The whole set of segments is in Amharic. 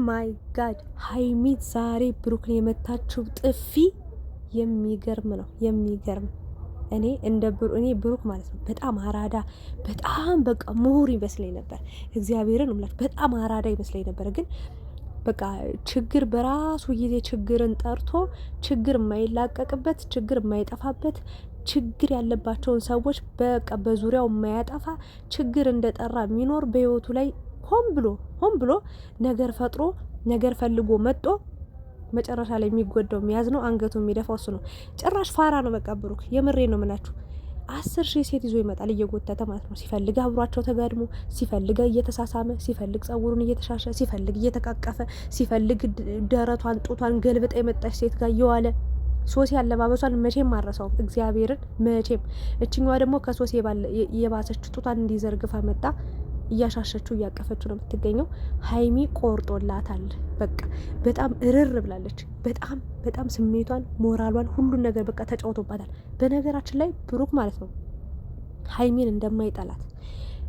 ማይ ጋድ ሀይሚ ዛሬ ብሩክን የመታችው ጥፊ የሚገርም ነው። የሚገርም እኔ ብሩክ ማለት ነው በጣም አራዳ በጣም በቃ ምሁር ይመስለኝ ነበር። እግዚአብሔርን እምላችሁ በጣም አራዳ ይመስለኝ ነበር። ግን በቃ ችግር በራሱ ጊዜ ችግርን ጠርቶ ችግር የማይላቀቅበት ችግር የማይጠፋበት ችግር ያለባቸውን ሰዎች በቃ በዙሪያው የማያጠፋ ችግር እንደጠራ የሚኖር በህይወቱ ላይ ሆን ብሎ ነገር ፈጥሮ ነገር ፈልጎ መጦ መጨረሻ ላይ የሚጎዳው የሚያዝ ነው አንገቱ የሚደፋው እሱ ነው። ጭራሽ ፋራ ነው በቃ ብሩክ። የምሬ ነው የምላችሁ 10,000 ሴት ይዞ ይመጣል እየጎተተ ማለት ነው። ሲፈልግ አብሯቸው ተጋድሞ፣ ሲፈልግ እየተሳሳመ፣ ሲፈልግ ጸጉሩን እየተሻሸ፣ ሲፈልግ እየተቃቀፈ፣ ሲፈልግ ደረቷን ጡቷን ገልብጣ የመጣች ሴት ጋር እየዋለ ሶሲ አለባበሷን መቼም አረሳውም እግዚአብሔርን መቼም። እችኛዋ ደግሞ ከሶሲ የባሰች ጡቷን እንዲዘርግፋ መጣ እያሻሸችው እያቀፈችው ነው የምትገኘው። ሀይሚ ቆርጦላታል። በቃ በጣም እርር ብላለች። በጣም ስሜቷን፣ ሞራሏን፣ ሁሉን ነገር በቃ ተጫውቶባታል። በነገራችን ላይ ብሩክ ማለት ነው ሀይሚን እንደማይጠላት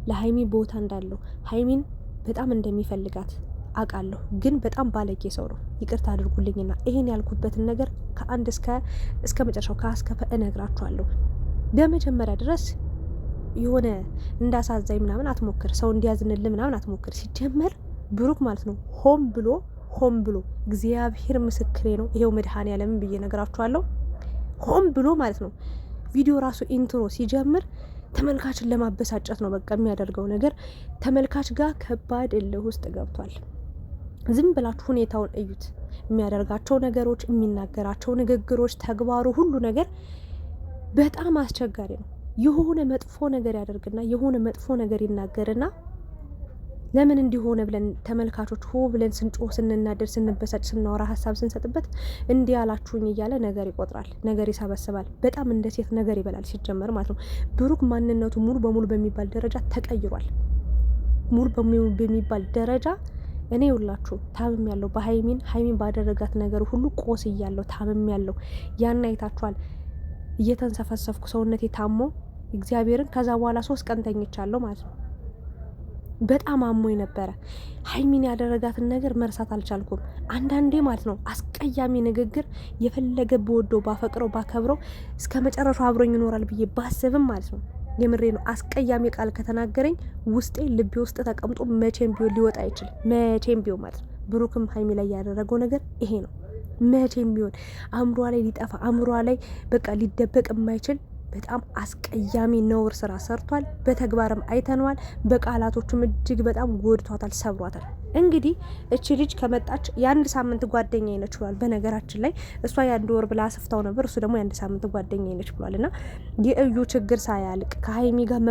ለሀይሚ ቦታ እንዳለው ሀይሚን በጣም እንደሚፈልጋት አውቃለሁ። ግን በጣም ባለጌ ሰው ነው። ይቅርታ አድርጉልኝና ይሄን ያልኩበትን ነገር ከአንድ እስከ መጨረሻው ከአስከፈ እነግራችኋለሁ። በመጀመሪያ ድረስ የሆነ እንዳሳዛኝ ምናምን አትሞክር፣ ሰው እንዲያዝንል ምናምን አትሞክር። ሲጀመር ብሩክ ማለት ነው ሆን ብሎ እግዚአብሔር ምስክሬ ነው፣ ይሄው መድኃኔዓለም ብዬ ነግራችኋለሁ። ሆን ብሎ ማለት ነው ቪዲዮ ራሱ ኢንትሮ ሲጀምር ተመልካችን ለማበሳጨት ነው በቃ የሚያደርገው ነገር። ተመልካች ጋር ከባድ እልህ ውስጥ ገብቷል። ዝም ብላችሁ ሁኔታውን እዩት። የሚያደርጋቸው ነገሮች፣ የሚናገራቸው ንግግሮች፣ ተግባሩ፣ ሁሉ ነገር በጣም አስቸጋሪ ነው። የሆነ መጥፎ ነገር ያደርግና የሆነ መጥፎ ነገር ይናገርና ለምን እንዲሆነ ብለን ተመልካቾች ብለን ስንጮህ፣ ስንናደድ፣ ስንበሳጭ፣ ስናወራ፣ ሀሳብ ስንሰጥበት እንዲህ ያላችሁኝ እያለ ነገር ይቆጥራል፣ ነገር ይሰበስባል። በጣም እንደ ሴት ነገር ይበላል ሲጀመር ማለት ነው። ብሩክ ማንነቱ ሙሉ በሙሉ በሚባል ደረጃ ተቀይሯል። ሙሉ በሙሉ በሚባል ደረጃ እኔ ሁላችሁ ታምም ያለው በሀይሚን ባደረጋት ነገር ሁሉ ቆስ እያለው ታምም ያለው ያን አይታችኋል። እየተንሰፈሰፍኩ ሰውነቴ ታሞ እግዚአብሔርን ከዛ በኋላ 3 ቀን ተኝቻለሁ ማለት ነው። በጣም አሞኝ ነበረ። ሀይሚን ያደረጋትን ነገር መርሳት አልቻልኩም። አንዳንዴ ማለት ነው አስቀያሚ ንግግር የፈለገ በወደው ባፈቅረው ባከብረው እስከ መጨረሻው አብሮኝ ይኖራል ብዬ ባስብም ማለት ነው የምሬ ነው አስቀያሚ ቃል ከተናገረኝ ውስጤ ልቤ ውስጥ ተቀምጦ መቼም ቢሆን ሊወጣ አይችልም። መቼም ቢሆን ማለት ነው። ብሩክም ሀይሚ ላይ ያደረገው ነገር ይሄ ነው። መቼም ቢሆን አእምሯ ላይ ሊጠፋ አእምሯ ላይ በቃ ሊደበቅ የማይችል በጣም አስቀያሚ ነውር ስራ ሰርቷል። በተግባርም አይተነዋል። በቃላቶቹም እጅግ በጣም ጎድቷታል፣ ሰብሯታል። እንግዲህ እቺ ልጅ ከመጣች የ1 ሳምንት ጓደኛዬ ነች ብሏል። በነገራችን ላይ እሷ የ1 ወር ብላ አስፍታው ነበር፣ እሱ ደግሞ የ1 ሳምንት ጓደኛዬ ነች ብሏል። እና የእዩ ችግር ሳያልቅ ከሀይሚ ጋር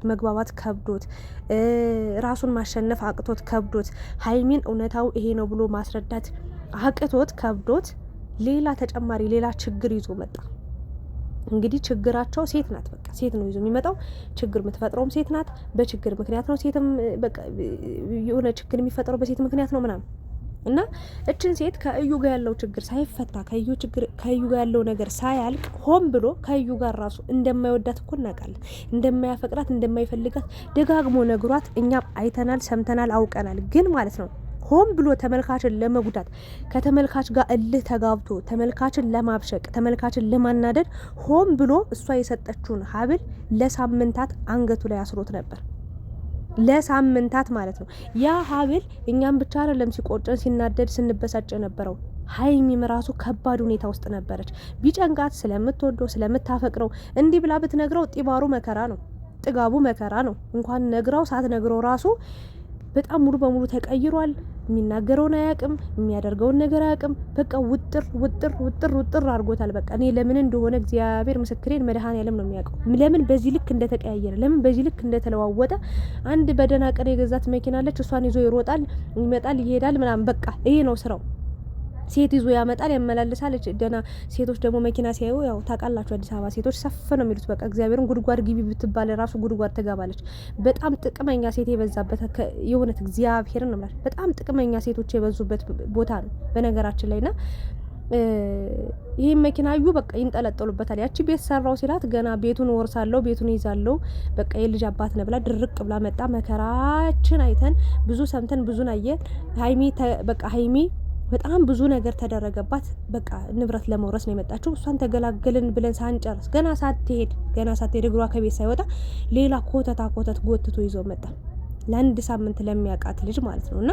መግባባት ከብዶት ራሱን ማሸነፍ አቅቶት ከብዶት ሀይሚን እውነታው ይሄ ነው ብሎ ማስረዳት አቅቶት ከብዶት ሌላ ተጨማሪ ሌላ ችግር ይዞ መጣ። እንግዲህ ችግራቸው ሴት ናት። በቃ ሴት ነው ይዞ የሚመጣው። ችግር የምትፈጥረውም ሴት ናት። በችግር ምክንያት ነው ሴትም በቃ የሆነ ችግር የሚፈጥረው በሴት ምክንያት ነው ምናምን እና እችን ሴት ከእዩ ጋር ያለው ችግር ሳይፈታ ከእዩ ጋር ያለው ነገር ሳያልቅ ሆን ብሎ ከእዩ ጋር ራሱ እንደማይወዳት እኮ እናውቃለን። እንደማያፈቅራት እንደማይፈልጋት ደጋግሞ ነግሯት እኛም አይተናል፣ ሰምተናል፣ አውቀናል። ግን ማለት ነው ሆን ብሎ ተመልካችን ለመጉዳት ከተመልካች ጋር እልህ ተጋብቶ ተመልካችን ለማብሸቅ ተመልካችን ለማናደድ ሆን ብሎ እሷ የሰጠችውን ሀብል ለሳምንታት አንገቱ ላይ አስሮት ነበር። ለሳምንታት ማለት ነው። ያ ሀብል እኛም ብቻ አይደለም ሲቆጨን ሲናደድ ስንበሳጭ ነበረው። ሀይሚም ራሱ ከባድ ሁኔታ ውስጥ ነበረች። ቢጨንቃት ስለምትወደው ስለምታፈቅረው እንዲህ ብላ ብትነግረው ጢባሩ መከራ ነው፣ ጥጋቡ መከራ ነው። እንኳን ነግራው ሳትነግረው ራሱ በጣም ሙሉ በሙሉ ተቀይሯል። የሚናገረውን አያውቅም፣ የሚያደርገውን ነገር አያውቅም። በቃ ውጥር አድርጎታል። በቃ እኔ ለምን እንደሆነ እግዚአብሔር ምስክሬን መድኃኔዓለም ነው የሚያውቀው። ለምን በዚህ ልክ እንደተቀያየረ፣ ለምን በዚህ ልክ እንደተለዋወጠ። አንድ በደህና ቀን የገዛት መኪና አለች፣ እሷን ይዞ ይሮጣል፣ ይመጣል፣ ይሄዳል ምናምን። በቃ ይሄ ነው ስራው። ሴት ይዞ ያመጣል፣ ያመላልሳል። ደህና ሴቶች ደግሞ መኪና ሲያዩ ያው ታውቃላችሁ፣ አዲስ አበባ ሴቶች ሰፍ ነው የሚሉት። በቃ እግዚአብሔርን ጉድጓድ ግቢ ብትባል ራሱ ጉድጓድ ትገባለች። በጣም ጥቅመኛ ሴት የበዛበት የእውነት እግዚአብሔርን ነው ማለት በጣም ጥቅመኛ ሴቶች የበዙበት ቦታ ነው በነገራችን ላይና ይሄ መኪናዩ በቃ ይንጠለጠሉበታል። ያቺ ቤት ሰራው ሲላት ገና ቤቱን ወርሳለሁ ቤቱን ይዛለሁ በቃ የልጅ አባት ነው ብላ ድርቅ ብላ መጣ። መከራችን አይተን ብዙ ሰምተን ብዙ ናየን። ሀይሚ በጣም ብዙ ነገር ተደረገባት። በቃ ንብረት ለመውረስ ነው የመጣችው። እሷን ተገላገልን ብለን ሳንጨርስ ገና ሳትሄድ እግሯ ከቤት ሳይወጣ ሌላ ኮተት ጎትቶ ይዞ መጣ። ለአንድ ሳምንት ለሚያውቃት ልጅ ማለት ነው። እና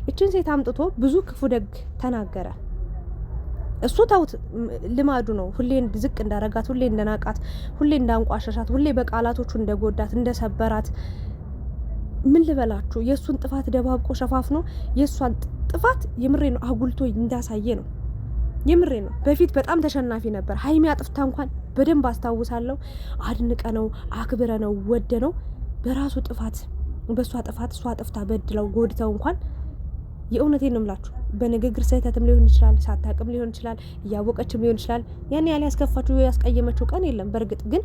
እችን ሴት አምጥቶ ብዙ ክፉ ደግ ተናገረ። እሱ ታውት ልማዱ ነው። ሁሌ ዝቅ እንዳረጋት፣ ሁሌ እንደናቃት፣ ሁሌ እንዳንቋሸሻት፣ ሁሌ በቃላቶቹ እንደጎዳት፣ እንደሰበራት ምን ልበላችሁ። የእሱን ጥፋት ደባብቆ ሸፋፍኖ የእሷን ጥፋት የምሬ ነው አጉልቶ እንዳሳየ ነው። የምሬ ነው። በፊት በጣም ተሸናፊ ነበር። ሀይሚ አጥፍታ እንኳን በደንብ አስታውሳለሁ። አድንቀ ነው አክብረ ነው ወደ ነው በራሱ ጥፋት በእሷ ጥፋት እሷ አጥፍታ በድለው ጎድተው እንኳን የእውነቴን ነው የምላችሁ በንግግር ስህተትም ሊሆን ይችላል፣ ሳታቅም ሊሆን ይችላል፣ እያወቀችም ሊሆን ይችላል። ያን ያህል ያስከፋችሁ ያስቀየመችው ቀን የለም። በእርግጥ ግን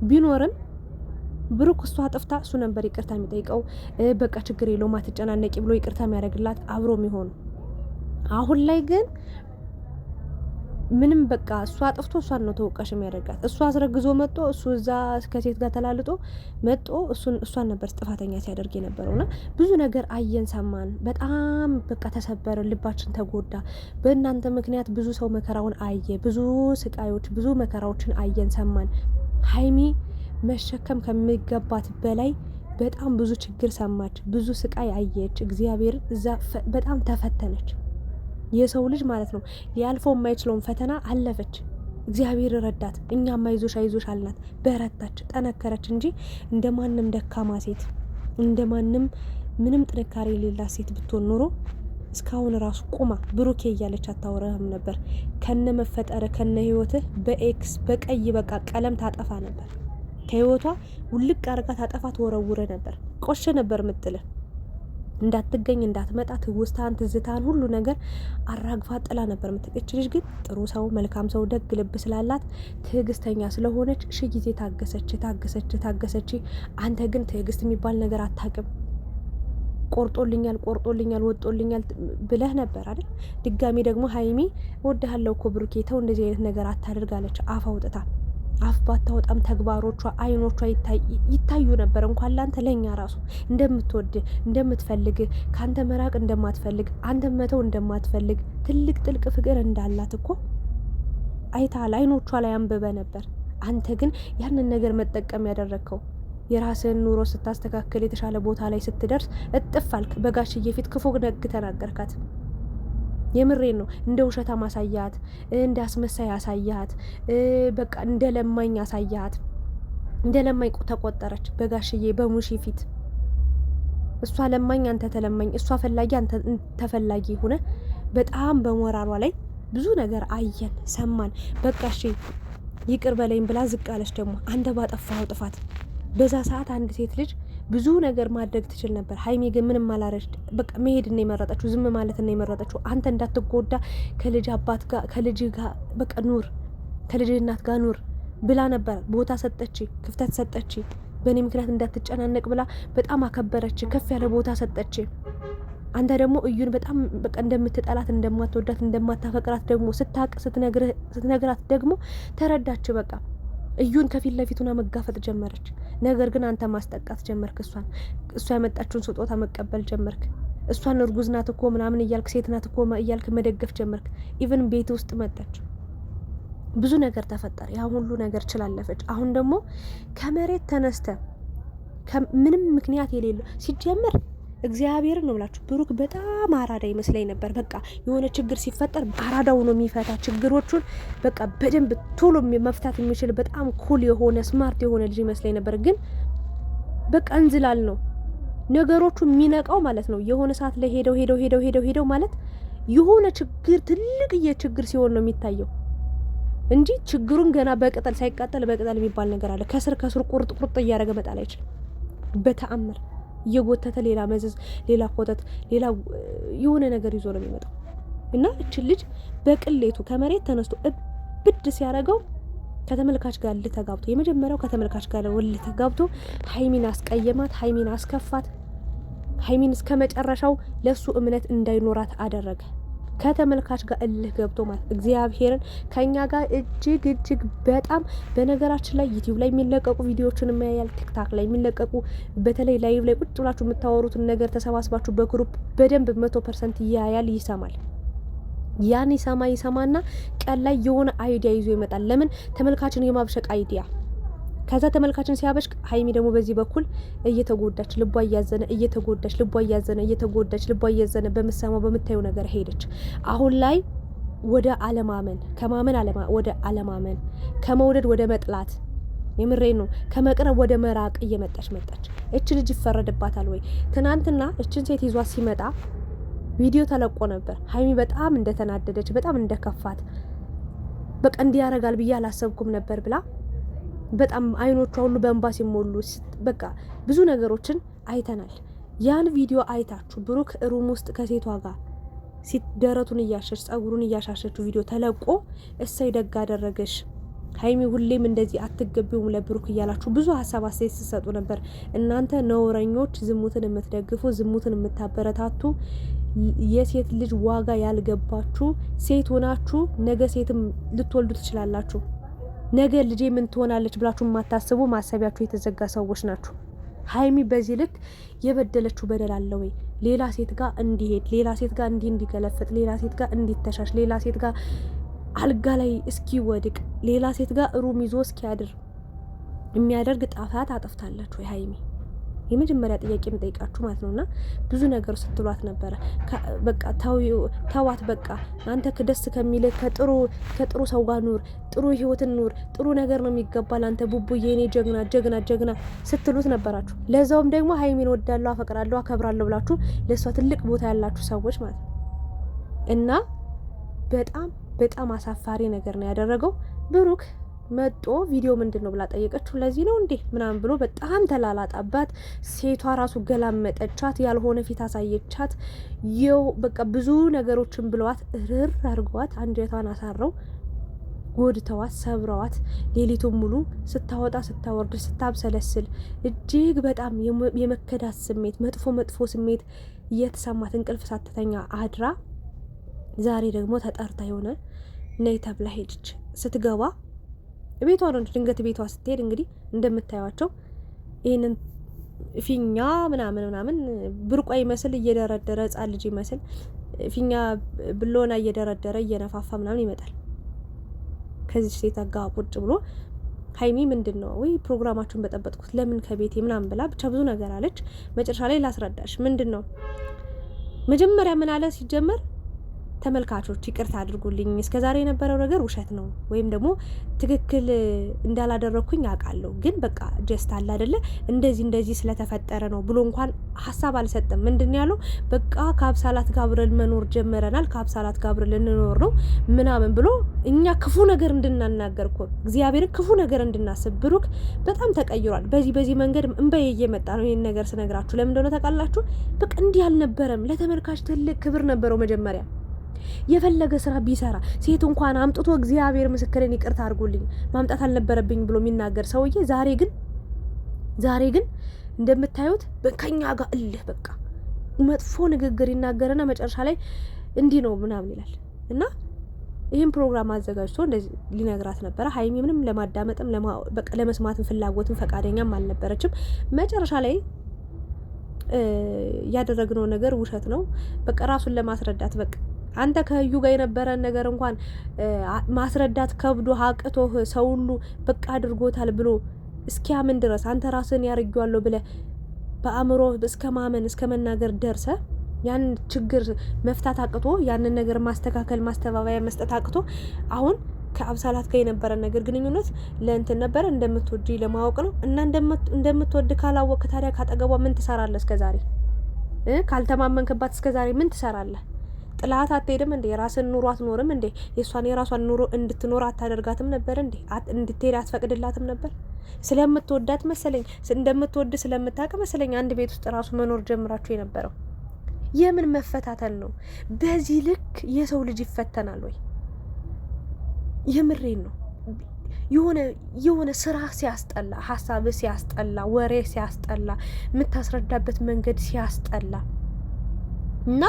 ቢኖርም ብሩክ እሷ አጥፍታ እሱ ነበር ይቅርታ የሚጠይቀው። በቃ ችግር የለውም አትጨናነቂ ብሎ ይቅርታ የሚያደርግላት አብሮ የሚሆኑ። አሁን ላይ ግን ምንም በቃ እሷ አጥፍቶ እሷን ነው ተወቃሽ የሚያደርጋት። እሷ አስረግዞ መጥቶ እሱ እዛ ከሴት ጋር ተላልጦ መጥቶ እሷን ነበር ጥፋተኛ ሲያደርግ የነበረውና ብዙ ነገር አየን ሰማን። በጣም በቃ ተሰበረ፣ ልባችን ተጎዳ። በእናንተ ምክንያት ብዙ ሰው መከራውን አየ። ብዙ ስቃዮች፣ ብዙ መከራዎችን አየን ሰማን። ሀይሚ መሸከም ከሚገባት በላይ በጣም ብዙ ችግር ሰማች፣ ብዙ ስቃይ አየች። እግዚአብሔር እዛ በጣም ተፈተነች። የሰው ልጅ ማለት ነው ሊያልፈው የማይችለውን ፈተና አለፈች። እግዚአብሔር ረዳት። እኛም አይዞሽ አልናት። በረታች፣ ጠነከረች እንጂ እንደማንም ደካማ ሴት እንደማንም ምንም ጥንካሬ የሌላት ሴት ብትሆን ኖሮ እስካሁን ራሱ ቁማ ብሩኬ እያለች አታወራህም ነበር። ከነ መፈጠረ ከነ ህይወትህ በኤክስ በቀይ በቃ ቀለም ታጠፋ ነበር። ከህይወቷ ውልቅ አርጋ ታጠፋ ትወረውረ ነበር። ቆሸ ነበር ምጥልህ እንዳትገኝ እንዳትመጣ ትውስታን ትዝታን ሁሉ ነገር አራግፋ ጥላ ነበር ምትቀች። ልጅ ግን ጥሩ ሰው መልካም ሰው ደግ ልብ ስላላት ትዕግስተኛ ስለሆነች ጊዜ ታገሰች። አንተ ግን ትዕግስት የሚባል ነገር አታውቅም። ቆርጦልኛል ወጦልኛል ብለህ ነበር አይደል? ድጋሚ ደግሞ ሀይሚ ወድሃለው እኮ ብሩኬ ተው እንደዚህ አይነት ነገር አታደርጋለች። አፍ አውጥታ አፍ ባታወጣም ተግባሮቿ አይኖቿ ይታዩ ነበር። እንኳን ላንተ ለኛ ራሱ እንደምትወድ እንደምትፈልግ ካንተ መራቅ እንደማትፈልግ አንተ መተው እንደማትፈልግ ትልቅ ጥልቅ ፍቅር እንዳላት እኮ አይታል። አይኖቿ ላይ አንብበ ነበር። አንተ ግን ያንን ነገር መጠቀም ያደረግከው የራስህን ኑሮ ስታስተካክል የተሻለ ቦታ ላይ ስትደርስ እጥፍ አልክ። በጋሽዬ ፊት ክፉ ነግ ተናገርካት። የምሬን ነው። እንደ ውሸታ ማሳያት፣ እንደ አስመሳይ አሳያት፣ በቃ እንደ ለማኝ አሳያት። እንደ ለማኝ ተቆጠረች በጋሽዬ በሙሺ ፊት። እሷ ለማኝ አንተ ተለማኝ፣ እሷ ፈላጊ አንተ ተፈላጊ ሆነ። በጣም በሞራሏ ላይ ብዙ ነገር አየን ሰማን። በቃ እሺ ይቅር በለኝ ብላ ዝቅ አለች። ደግሞ አንተ ባጠፋኸው ጥፋት በዛ ሰዓት አንድ ሴት ልጅ ብዙ ነገር ማድረግ ትችል ነበር። ሀይሚ ግን ምንም አላረች። በቃ መሄድ ነው የመረጠችው፣ ዝም ማለት ነው የመረጠችው። አንተ እንዳትጎዳ ከልጅ አባት ጋር ከልጅ ጋር በቃ ኑር፣ ከልጅ እናት ጋር ኑር ብላ ነበር። ቦታ ሰጠች፣ ክፍተት ሰጠች። በእኔ ምክንያት እንዳትጨናነቅ ብላ በጣም አከበረች፣ ከፍ ያለ ቦታ ሰጠች። አንተ ደግሞ እዩን በጣም በቃ እንደምትጠላት እንደማትወዳት እንደማታፈቅራት ደግሞ ስታቅ ስትነግራት ደግሞ ተረዳች። በቃ እዩን ከፊት ለፊቱና መጋፈጥ ጀመረች። ነገር ግን አንተ ማስጠቃት ጀመርክ። እሷ ያመጣችውን ስጦታ መቀበል ጀመርክ። እሷን እርጉዝ ናት እኮ ምናምን እያልክ ሴት ናት እኮ እያልክ መደገፍ ጀመርክ። ኢቭን ቤት ውስጥ መጣች። ብዙ ነገር ተፈጠረ። ያ ሁሉ ነገር ችላለፈች። አሁን ደግሞ ከመሬት ተነስተ ምንም ምክንያት የሌለው ሲጀመር እግዚአብሔርን ነው ብላችሁ ብሩክ በጣም አራዳ ይመስለኝ ነበር። በቃ የሆነ ችግር ሲፈጠር አራዳው ነው የሚፈታ ችግሮቹን በቃ በደንብ ቶሎ መፍታት የሚችል በጣም ኩል የሆነ ስማርት የሆነ ልጅ ይመስለኝ ነበር። ግን በቃ እንዝላል ነው ነገሮቹ የሚነቃው ማለት ነው። የሆነ ሰዓት ላይ ሄደው ማለት የሆነ ችግር ትልቅዬ ችግር ሲሆን ነው የሚታየው እንጂ ችግሩን ገና በቅጠል ሳይቃጠል በቅጠል የሚባል ነገር አለ። ከስር ቁርጥ እያደረገ መጣል አይችልም በተአምር። እየጎተተ ሌላ መዘዝ፣ ሌላ ኮተት፣ ሌላ የሆነ ነገር ይዞ ነው የሚመጣው። እና እችን ልጅ በቅሌቱ ከመሬት ተነስቶ እብድ ሲያደርገው ከተመልካች ጋር ልተጋብቶ የመጀመሪያው ከተመልካች ጋር ልተጋብቶ ሀይሚን አስቀየማት፣ ሀይሚን አስከፋት፣ ሀይሚን እስከ መጨረሻው ለሱ እምነት እንዳይኖራት አደረገ። ከተመልካች ጋር እልህ ገብቶ ማለት እግዚአብሔርን ከኛ ጋር እጅግ በጣም በነገራችን ላይ ዩቲዩብ ላይ የሚለቀቁ ቪዲዮዎችን የሚያያል፣ ቲክታክ ላይ የሚለቀቁ በተለይ ላይቭ ላይ ቁጭ ብላችሁ የምታወሩትን ነገር ተሰባስባችሁ በግሩፕ በደንብ 100% ያያል፣ ይሰማል። ያን ይሰማና ቀን ላይ የሆነ አይዲያ ይዞ ይመጣል። ለምን ተመልካችን የማብሸቅ አይዲያ። ከዛ ተመልካችን ሲያበሽቅ ሀይሚ ደግሞ በዚህ በኩል እየተጎዳች ልቧ እያዘነ እየተጎዳች ልቧ እያዘነ እየተጎዳች ልቧ እያዘነ በምሰማው በምታየው ነገር ሄደች። አሁን ላይ ወደ አለማመን ከማመን ወደ አለማመን ከመውደድ ወደ መጥላት የምሬን ነው ከመቅረብ ወደ መራቅ እየመጣች መጣች። እች ልጅ ይፈረድባታል ወይ? ትናንትና እችን ሴት ይዟት ሲመጣ ቪዲዮ ተለቆ ነበር። ሀይሚ በጣም እንደተናደደች በጣም እንደከፋት በቃ እንዲያረጋል ብዬ አላሰብኩም ነበር ብላ በጣም አይኖቿ ሁሉ በእንባ ሲሞሉ በቃ ብዙ ነገሮችን አይተናል። ያን ቪዲዮ አይታችሁ ብሩክ ሩም ውስጥ ከሴቷ ጋር ደረቱን እያሸች ጸጉሩን እያሻሸችው ቪዲዮ ተለቆ እሰይ ደግ አደረገሽ ሀይሚ ሁሌም እንደዚህ አትገቢውም ለብሩክ እያላችሁ ብዙ ሀሳብ አስተያየት ሲሰጡ ነበር። እናንተ ነውረኞች፣ ዝሙትን የምትደግፉ ዝሙትን የምታበረታቱ የሴት ልጅ ዋጋ ያልገባችሁ ሴት ሆናችሁ ነገ ሴትም ልትወልዱ ትችላላችሁ። ነገ ልጄ ምን ትሆናለች ብላችሁ የማታስቡ ማሰቢያችሁ የተዘጋ ሰዎች ናችሁ። ሀይሚ በዚህ ልክ የበደለችው በደል አለ ወይ? ሌላ ሴት ጋር እንዲሄድ፣ ሌላ ሴት ጋር እንዲገለፈጥ፣ ሌላ ሴት ጋር እንዲተሻሽ፣ ሌላ ሴት ጋር አልጋ ላይ እስኪወድቅ፣ ሌላ ሴት ጋር ሩም ይዞ እስኪያድር የሚያደርግ ጥፋት አጥፍታለች ወይ ሀይሚ? የመጀመሪያ ጥያቄ የምጠይቃችሁ ማለት ነውና ብዙ ነገር ስትሏት ነበረ። በቃ ተዋት፣ በቃ አንተ ደስ ከሚል ከጥሩ ሰው ጋር ኑር፣ ጥሩ ህይወትን ኑር፣ ጥሩ ነገር ነው የሚገባል፣ አንተ ቡቡዬ የኔ ጀግና ስትሉት ነበራችሁ። ለዛውም ደግሞ ሀይሚን ወዳለሁ፣ አፈቅራለሁ፣ አከብራለሁ ብላችሁ ለሷ ትልቅ ቦታ ያላችሁ ሰዎች ማለት ነው። እና በጣም አሳፋሪ ነገር ነው ያደረገው ብሩክ። መጦ ቪዲዮ ምንድን ነው ብላ ጠየቀችው። ለዚህ ነው እንዴ ምናምን ብሎ በጣም ተላላጣባት። ሴቷ ራሱ ገላመጠቻት፣ ያልሆነ ፊት አሳየቻት። በቃ ብዙ ነገሮችን ብለዋት እርር አድርገዋት አንጀቷን አሳረው ጎድተዋት ሰብረዋት ሌሊቱን ሙሉ ስታወጣ ስታወርድ ስታብሰለስል እጅግ በጣም የመከዳት ስሜት መጥፎ ስሜት እየተሰማት እንቅልፍ ሳትተኛ አድራ ዛሬ ደግሞ ተጠርታ የሆነ ነይ ተብላ ሄደች። ስትገባ ቤቷ ነው። ድንገት ቤቷ ስትሄድ እንግዲህ እንደምታዩቸው ይሄንን ፊኛ ምናምን ብርቋ ይመስል እየደረደረ ሕጻን ልጅ ይመስል ፊኛ ብሎና እየደረደረ እየነፋፋ ምናምን ይመጣል። ከዚህ ሴት ጋር ቁጭ ብሎ ሀይሚ ምንድን ነው ወይ ፕሮግራማችሁን በጠበጥኩት ለምን ከቤቴ ምናምን ብላ ብቻ ብዙ ነገር አለች። መጨረሻ ላይ ላስረዳሽ ምንድን ነው መጀመሪያ ምን አለ ሲጀመር ተመልካቾች ይቅርታ አድርጉልኝ፣ እስከዛሬ የነበረው ነገር ውሸት ነው ወይም ደግሞ ትክክል እንዳላደረኩኝ አውቃለሁ፣ ግን በቃ ጀስት አለ አይደለ እንደዚህ ስለተፈጠረ ነው ብሎ እንኳን ሀሳብ አልሰጠም። ምንድነው ያለው? በቃ ከአብሳላት ጋር አብረን መኖር ጀመረናል፣ ከአብሳላት ጋር አብረን ልንኖር ነው ምናምን ብሎ እኛ ክፉ ነገር እንድናናገር እኮ እግዚአብሔርን ክፉ ነገር እንድናስብ ብሩክ በጣም ተቀይሯል። በዚህ መንገድ እንበይ እየመጣ ነው። ይሄን ነገር ስነግራችሁ ለምን እንደሆነ ታውቃላችሁ? በቃ እንዲህ አልነበረም። ለተመልካች ትልቅ ክብር ነበረው መጀመሪያ የፈለገ ስራ ቢሰራ ሴት እንኳን አምጥቶ እግዚአብሔር ምስክርን ይቅርታ አድርጉልኝ ማምጣት አልነበረብኝ ብሎ የሚናገር ሰውዬ ዛሬ ግን እንደምታዩት ከኛ ጋር እልህ በቃ መጥፎ ንግግር ይናገርና መጨረሻ ላይ እንዲህ ነው ምናምን ይላል። እና ይህን ፕሮግራም አዘጋጅቶ እንደዚህ ሊነግራት ነበረ። ሀይሚ ምንም ለማዳመጥም በቃ ለመስማትም ፍላጎትም ፈቃደኛም አልነበረችም። መጨረሻ ላይ ያደረግነው ነገር ውሸት ነው በቃ ራሱን ለማስረዳት በቃ አንተ ከህዩ ጋር የነበረን ነገር እንኳን ማስረዳት ከብዶ አቅቶህ ሰው ሁሉ በቃ አድርጎታል ብሎ እስኪያምን ድረስ አንተ ራስን ያርጓለሁ ብለ በአእምሮ እስከ ማመን እስከ መናገር ደርሰ ያን ችግር መፍታት አቅቶ ያንን ነገር ማስተካከል ማስተባበያ መስጠት አቅቶ አሁን ከአብሳላት ጋር የነበረን ነገር ግንኙነት ለእንትን ነበረ እንደምትወጂ ለማወቅ ነው። እና እንደምትወድ ካላወቅ ታዲያ ካጠገቧ ምን ትሰራለህ? እስከዛሬ ካልተማመንክባት እስከዛሬ ምን ትሰራለህ? ጥላት አትሄድም እንዴ? የራስን ኑሮ አትኖርም እንዴ? የራሷን ኑሮ እንድትኖር አታደርጋትም ነበር እንዴ? እንድትሄድ አትፈቅድላትም ነበር? ስለምትወዳት መሰለኝ እንደምትወድ ስለምታውቅ መሰለኝ አንድ ቤት ውስጥ ራሱ መኖር ጀምራችሁ የነበረው። የምን መፈታተል ነው? በዚህ ልክ የሰው ልጅ ይፈተናል ወይ? የምሬን ነው። የሆነ ስራ ሲያስጠላ፣ ሀሳብ ሲያስጠላ፣ ወሬ ሲያስጠላ፣ የምታስረዳበት መንገድ ሲያስጠላ እና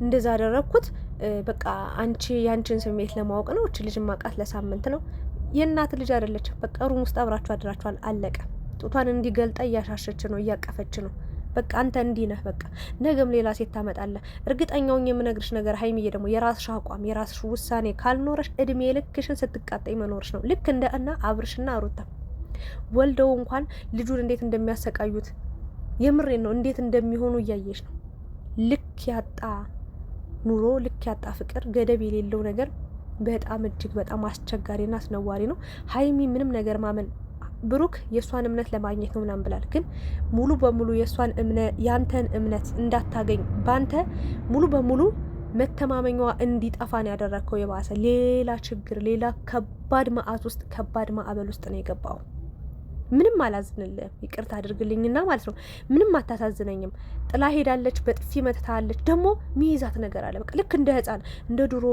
እንደዛ አደረኩት። በቃ አንቺ ያንቺን ስሜት ለማወቅ ነው። እቺ ልጅ ማቃት ለሳምንት ነው። የእናት ልጅ አይደለችም። በቃ ሩም ውስጥ አብራችሁ አድራችኋል። አለቀ። ጡቷን እንዲገልጣ እያሻሸች ነው፣ እያቀፈች ነው። በቃ አንተ እንዲህ ነህ። በቃ ነገም ሌላ ሴት ታመጣለህ። እርግጠኛውን የምነግርሽ ነገር ሀይሚዬ፣ ደግሞ የራስሽ አቋም የራስሽ ውሳኔ ካልኖረሽ እድሜ ልክሽን ስትቃጠይ መኖርሽ ነው። ልክ እንደ እና አብርሽና ሩታ ወልደው እንኳን ልጁን እንዴት እንደሚያሰቃዩት የምሬን ነው፣ እንዴት እንደሚሆኑ እያየሽ ነው። ልክ ያጣ ኑሮ፣ ልክ ያጣ ፍቅር፣ ገደብ የሌለው ነገር በጣም እጅግ በጣም አስቸጋሪና አስነዋሪ ነው። ሀይሚ ምንም ነገር ማመን ብሩክ የእሷን እምነት ለማግኘት ነው ምናምን ብላል። ግን ሙሉ በሙሉ የእሷን እምነት ያንተን እምነት እንዳታገኝ ባንተ ሙሉ በሙሉ መተማመኛዋ እንዲጠፋን ያደረግከው የባሰ ሌላ ችግር፣ ሌላ ከባድ መዓት ውስጥ ከባድ ማዕበል ውስጥ ነው የገባው። ምንም አላዝንልህም፣ ይቅርታ አድርግልኝና ማለት ነው። ምንም አታሳዝነኝም። ጥላ ሄዳለች፣ በጥፊ መትታለች። ደግሞ ሚይዛት ነገር አለ። በቃ ልክ እንደ ህፃን እንደ ድሮ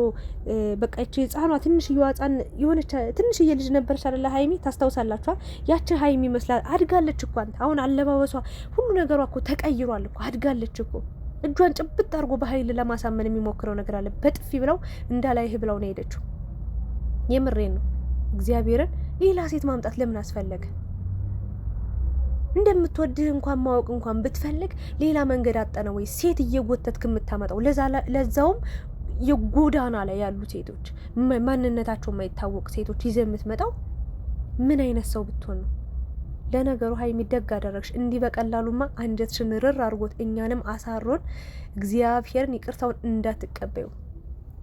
በቃ እቺ ህፃኗ ትንሽዬዋ ህፃን የሆነች ትንሽዬ ልጅ ነበረች አይደለ ሀይሚ፣ ታስታውሳላችኋ? ያቺ ሀይሚ ይመስላል። አድጋለች እኮ አንተ። አሁን አለባበሷ ሁሉ ነገሯ እኮ ተቀይሯል እኮ። አድጋለች እኮ። እጇን ጭብጥ አድርጎ በኃይል ለማሳመን የሚሞክረው ነገር አለ። በጥፊ ብለው እንዳላይህ ብለው ነው ሄደችው። የምሬን ነው። እግዚአብሔርን ሌላ ሴት ማምጣት ለምን አስፈለገ? እንደምትወድህ እንኳን ማወቅ እንኳን ብትፈልግ ሌላ መንገድ አጠነ ወይ? ሴት እየጎተትክ የምታመጣው ለዛውም የጎዳና ላይ ያሉ ሴቶች፣ ማንነታቸው የማይታወቅ ሴቶች ይዘህ የምትመጣው ምን አይነት ሰው ብትሆን ነው? ለነገሩ ሀይሚ ደግ አደረግሽ። እንዲህ በቀላሉማ አንጀትሽን ርር አድርጎት እኛንም አሳሮን እግዚአብሔርን ይቅርታውን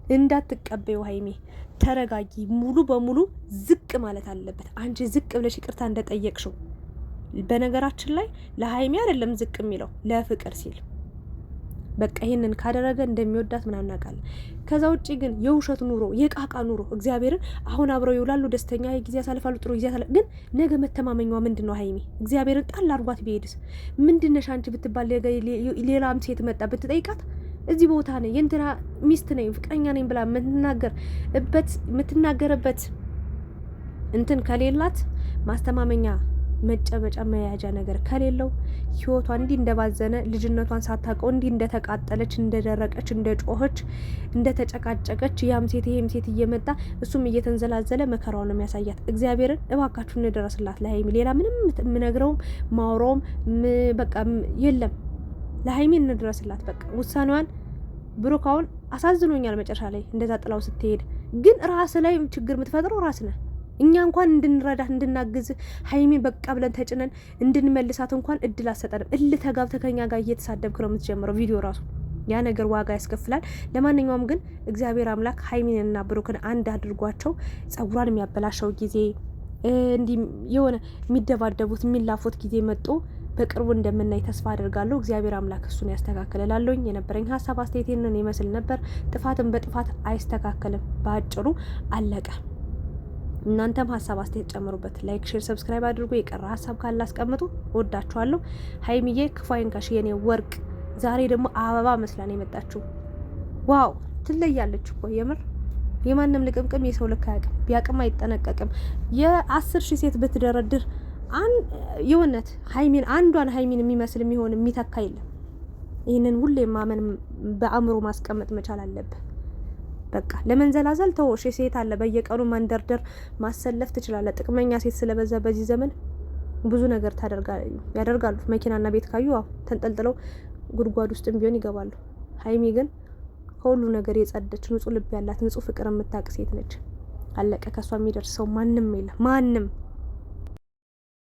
እንዳትቀበዩ ሀይሚ ተረጋጊ። ሙሉ በሙሉ ዝቅ ማለት አለበት። አንቺ ዝቅ ብለሽ ይቅርታ እንደጠየቅሽው በነገራችን ላይ ለሀይሚ አይደለም ዝቅ የሚለው ለፍቅር ሲል በቃ ይሄንን ካደረገ እንደሚወዳት ምናምን እናውቃለን። ከዛ ውጪ ግን የውሸት ኑሮ፣ የቃቃ ኑሮ እግዚአብሔርን አሁን አብረው ይውላሉ፣ ደስተኛ ጊዜ ያሳልፋሉ፣ ጥሩ ጊዜ ያሳልፋሉ። ግን ነገ መተማመኛዋ ምንድነው? ሀይሚ እግዚአብሔርን ጣል አድርጓት ቢሄድስ? ምንድነሽ አንቺ ብትባል ሌላም ሴት መጣ ብትጠይቃት እዚህ ቦታ ነኝ የእንትና ሚስት ነኝ ፍቅረኛ ነኝ ብላ የምትናገርበት እንትን ከሌላት ማስተማመኛ መጨበጫ መያዣ ነገር ከሌለው ህይወቷ እንዲህ እንደባዘነ ልጅነቷን ሳታውቀው እንዲህ እንደተቃጠለች እንደደረቀች እንደጮኸች እንደተጨቃጨቀች ያም ሴት ይሄም ሴት እየመጣ እሱም እየተንዘላዘለ መከራውን ነው የሚያሳያት። እግዚአብሔርን እባካችሁ እንድረስላት ለሀይሚ። ሌላ ምንም የምነግረውም ማውራውም በቃ የለም። ለሀይሚ እንድረስላት በቃ ውሳኔዋን። ብሩካውን አሳዝኖኛል መጨረሻ ላይ እንደዛ ጥላው ስትሄድ። ግን ራስ ላይ ችግር የምትፈጥረው ራስ ነህ። እኛ እንኳን እንድንረዳት እንድናግዝ ሀይሚን በቃ ብለን ተጭነን እንድንመልሳት እንኳን እድል አሰጠንም። እልህ ተጋብተህ ከኛ ጋር እየተሳደብክ ነው የምትጀምረው ቪዲዮ ራሱ። ያ ነገር ዋጋ ያስከፍላል። ለማንኛውም ግን እግዚአብሔር አምላክ ሀይሚንና ብሩክን አንድ አድርጓቸው። ጸጉሯን የሚያበላሸው ጊዜ እንዲህ የሆነ የሚደባደቡት የሚላፉት ጊዜ መጥቶ በቅርቡ እንደምናይ ተስፋ አድርጋለሁ። እግዚአብሔር አምላክ እሱን ያስተካክልላለሁኝ። የነበረኝ ሀሳብ አስተያየት ይህንን ይመስል ነበር። ጥፋትን በጥፋት አይስተካከልም። በአጭሩ አለቀ። እናንተም ሀሳብ አስተያየት ጨምሩበት። ላይክ፣ ሼር፣ ሰብስክራይብ አድርጉ። የቀረ ሀሳብ ካለ አስቀምጡ። ወዳችኋለሁ። ሀይሚዬ ክፉ አይንካሽ የኔ ወርቅ። ዛሬ ደግሞ አበባ መስላን የመጣችው ዋው! ትለያለች እኮ የምር። የማንም ልቅምቅም የሰው ልክ አያውቅም፣ ቢያቅም አይጠነቀቅም። የ10,000 ሴት ብትደረድር የእውነት ሀይሚን አንዷን ሀይሚን የሚመስል የሚሆን የሚተካ የለም። ይህንን ሁሌ ማመን በአእምሮ ማስቀመጥ መቻል አለብህ። በቃ ለመንዘላዘል ተወሽ። ሴት አለ በየቀኑ ማንደርደር ማሰለፍ ትችላለህ። ጥቅመኛ ሴት ስለበዛ በዚህ ዘመን ብዙ ነገር ያደርጋሉ። መኪናና ቤት ካዩ ተንጠልጥለው ጉድጓድ ውስጥም ቢሆን ይገባሉ። ሀይሚ ግን ከሁሉ ነገር የጸደች ንጹህ ልብ ያላት ንጹህ ፍቅር የምታውቅ ሴት ነች። አለቀ። ከሷ የሚደርሰው ማንም የለም። ማንም